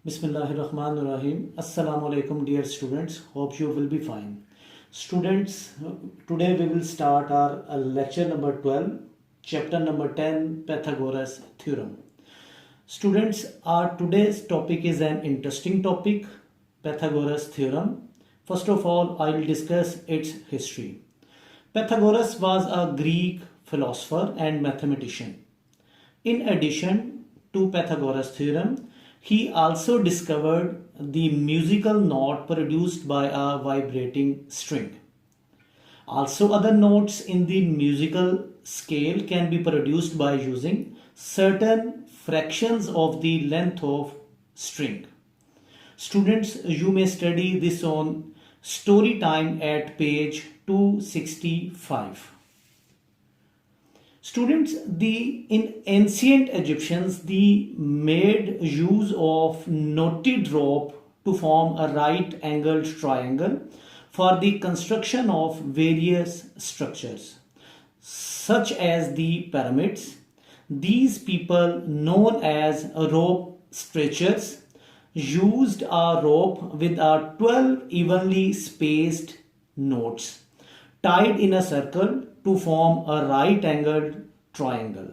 Bismillahirrahmanirrahim. Assalamu alaikum dear students. Hope you will be fine. Students, today we will start our lecture number 12, chapter number 10, Pythagoras Theorem. Students, our today's topic is an interesting topic, Pythagoras Theorem. First of all, I will discuss its history. Pythagoras was a Greek philosopher and mathematician. In addition to Pythagoras theorem, he also discovered the musical note produced by a vibrating string. Also, other notes in the musical scale can be produced by using certain fractions of the length of string. Students, you may study this on story time at page 265. Students, in ancient Egyptians, they made use of knotted rope to form a right-angled triangle for the construction of various structures, such as the pyramids. These people, known as rope stretchers, used a rope with 12 evenly spaced knots tied in a circle to form a right-angled triangle.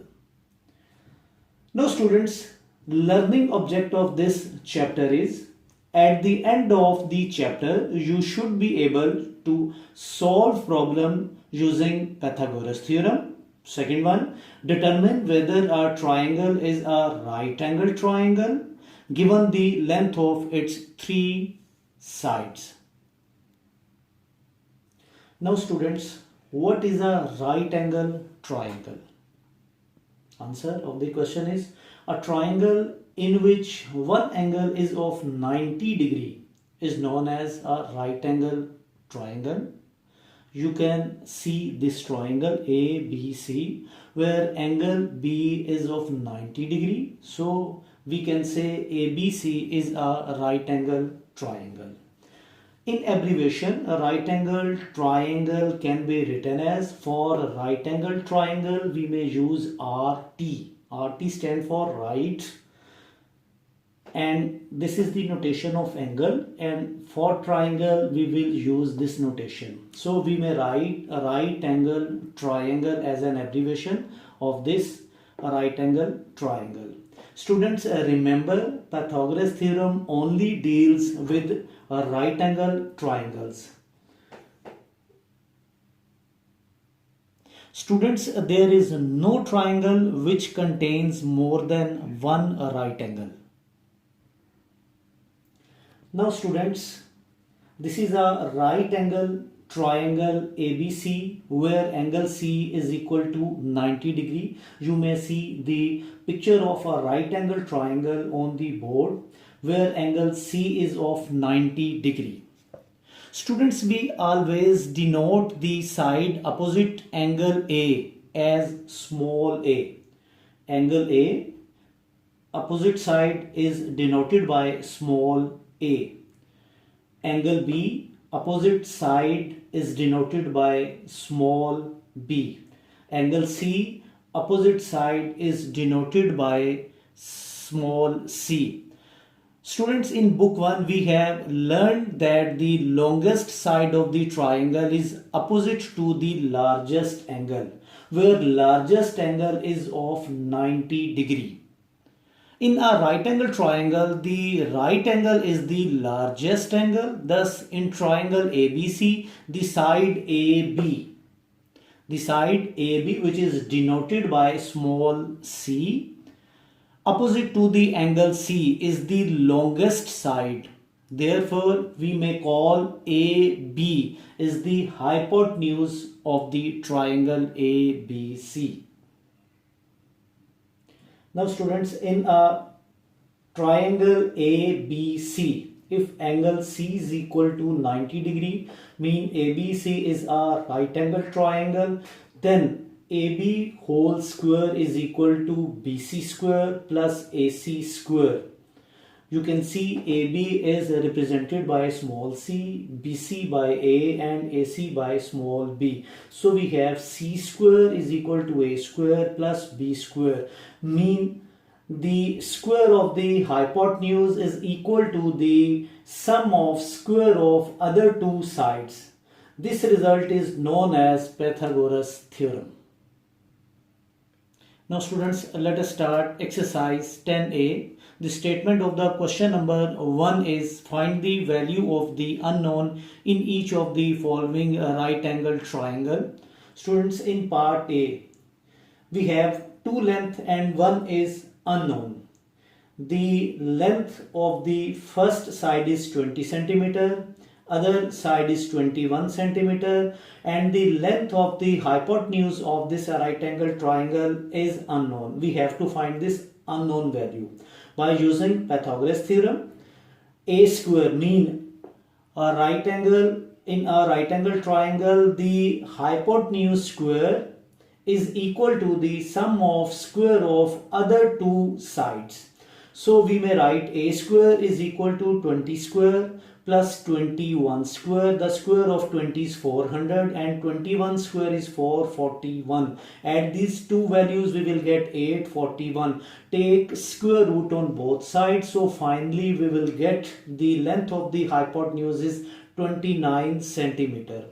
Now students, learning object of this chapter is, at the end of the chapter, you should be able to solve problem using Pythagoras theorem. Second one, determine whether a triangle is a right-angled triangle given the length of its three sides. Now students, what is a right angle triangle? Answer of the question is a triangle in which one angle is of 90 degree is known as a right angle triangle. You can see this triangle ABC where angle B is of 90 degree. So we can say ABC is a right angle triangle. In abbreviation, a right angle triangle can be written as, for a right angle triangle we may use RT. RT stands for right, and this is the notation of angle, and for triangle we will use this notation. So we may write a right angle triangle as an abbreviation of this right angle triangle. Students, remember Pythagoras theorem only deals with right angle triangles. Students, there is no triangle which contains more than one right angle. Now students, this is a right angle triangle ABC where angle C is equal to 90 degree. You may see the picture of a right angle triangle on the board where angle C is of 90 degree. Students, we always denote the side opposite angle A as small a. Angle A, opposite side is denoted by small a. Angle B, opposite side is denoted by small b. Angle C, opposite side is denoted by small c. Students, in book 1 we have learned that the longest side of the triangle is opposite to the largest angle, where largest angle is of 90 degree. In a right angle triangle, the right angle is the largest angle. Thus, in triangle ABC, the side AB, which is denoted by small c, opposite to the angle C is the longest side. Therefore, we may call AB is the hypotenuse of the triangle ABC. Now students, in a triangle ABC, if angle C is equal to 90 degree, mean ABC is a right angle triangle, then AB whole square is equal to BC square plus AC square. You can see AB is represented by small c, BC by A and AC by small b. So we have C square is equal to A square plus B square. Mean the square of the hypotenuse is equal to the sum of square of other two sides. This result is known as Pythagoras theorem. Now students, let us start exercise 10a. The statement of the question number 1 is find the value of the unknown in each of the following right angle triangle. Students, in part A, we have two length and one is unknown. The length of the first side is 20 centimeter, other side is 21 centimeter, and the length of the hypotenuse of this right angle triangle is unknown. We have to find this unknown value by using Pythagoras theorem. A square mean a right angle. In a right angle triangle, the hypotenuse square is equal to the sum of square of other two sides. So we may write a square is equal to 20 square plus 21 square. The square of 20 is 400 and 21 square is 441. Add these two values, we will get 841. Take square root on both sides. So finally we will get the length of the hypotenuse is 29 centimeter.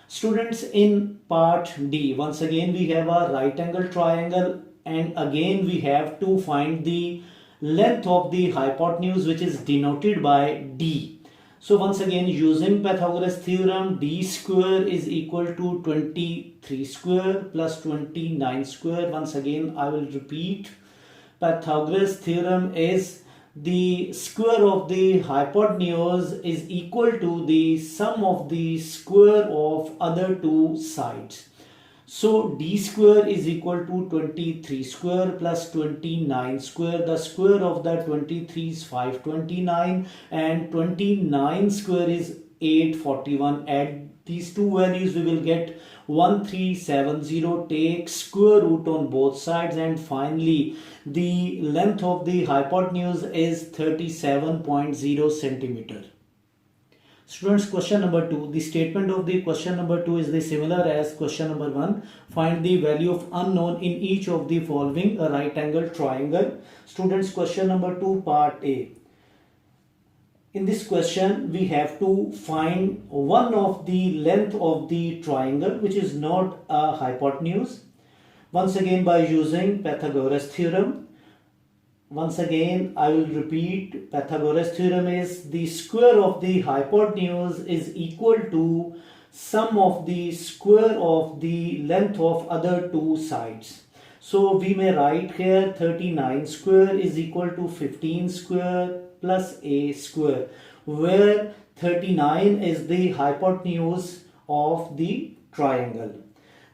Students, in part D, once again we have a right angle triangle and again we have to find the length of the hypotenuse, which is denoted by D. So once again, using Pythagoras theorem, D square is equal to 23 square plus 29 square. Once again, I will repeat, Pythagoras theorem is the square of the hypotenuse is equal to the sum of the square of other two sides. So D square is equal to 23 square plus 29 square. The square of the 23 is 529 and 29 square is 841. Add these two values, we will get 1370. Take square root on both sides and finally the length of the hypotenuse is 37.0 centimeter. Students, question number 2. The statement of the question number 2 is the similar as question number 1. Find the value of unknown in each of the following right angle triangle. Students, question number 2, part A. In this question, we have to find one of the length of the triangle which is not a hypotenuse. Once again, by using Pythagoras theorem. Once again, I will repeat, Pythagoras theorem is the square of the hypotenuse is equal to sum of the square of the length of other two sides. So we may write here 39 square is equal to 15 square plus a square, where 39 is the hypotenuse of the triangle.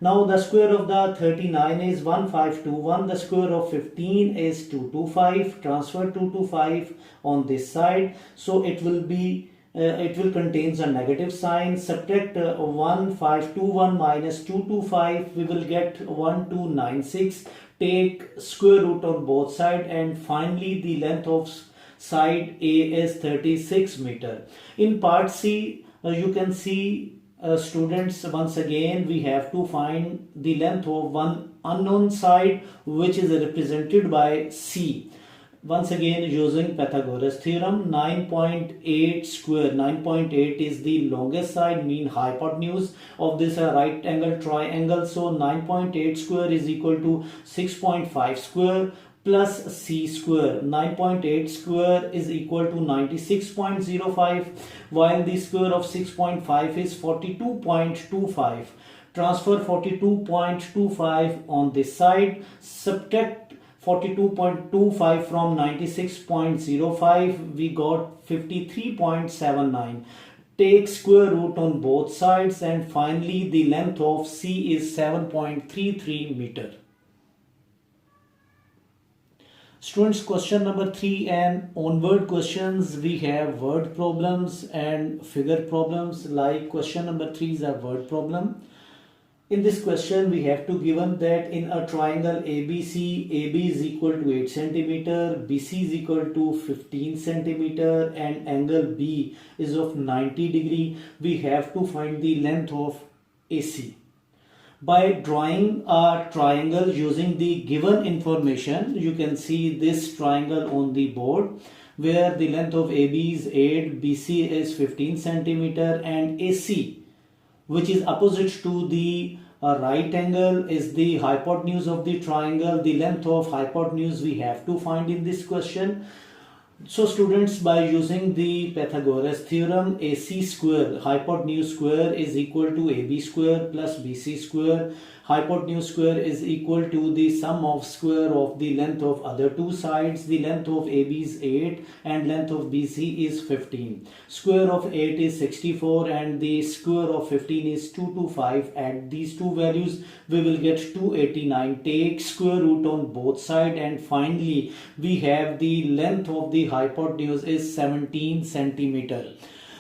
Now the square of the 39 is 1521. The square of 15 is 225. Transfer 225 on this side. So it will be it will contains a negative sign. Subtract 1521 minus 225. We will get 1296. Take square root on both sides and finally the length of side A is 36 meter. In part C, you can see students, once again we have to find the length of one unknown side which is represented by C. Once again, using Pythagoras theorem, 9.8 square, 9.8 is the longest side, mean hypotenuse of this right angle triangle. So 9.8 square is equal to 6.5 square plus c square. 9.8 square is equal to 96.05, while the square of 6.5 is 42.25. Transfer 42.25 on this side. Subtract 42.25 from 96.05. We got 53.79. Take square root on both sides and finally the length of C is 7.33 meter. Students, question number 3 and onward questions, we have word problems and figure problems. Like question number 3 is a word problem. In this question, we have to given that in a triangle ABC, AB is equal to 8 centimeter, BC is equal to 15 centimeter, and angle B is of 90 degree. We have to find the length of AC. By drawing a triangle using the given information, you can see this triangle on the board where the length of AB is 8, BC is 15 centimeter, and AC, which is opposite to the right angle, is the hypotenuse of the triangle. The length of hypotenuse we have to find in this question. So students, by using the Pythagoras theorem, AC square, hypotenuse square, is equal to AB square plus BC square. Hypotenuse square is equal to the sum of square of the length of other two sides. The length of AB is 8 and length of BC is 15. Square of 8 is 64 and the square of 15 is 225. Add these two values, we will get 289. Take square root on both sides, and finally we have the length of the hypotenuse is 17 centimeter.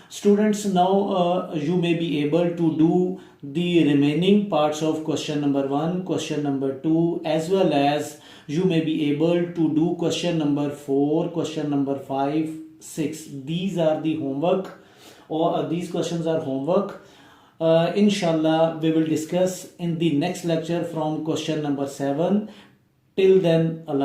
Students, now you may be able to do the remaining parts of question number 1, question number 2, as well as you may be able to do question number 4, question number 5, 6. These are the homework, or these questions are homework. Inshallah, we will discuss in the next lecture from question number 7. Till then, Allah.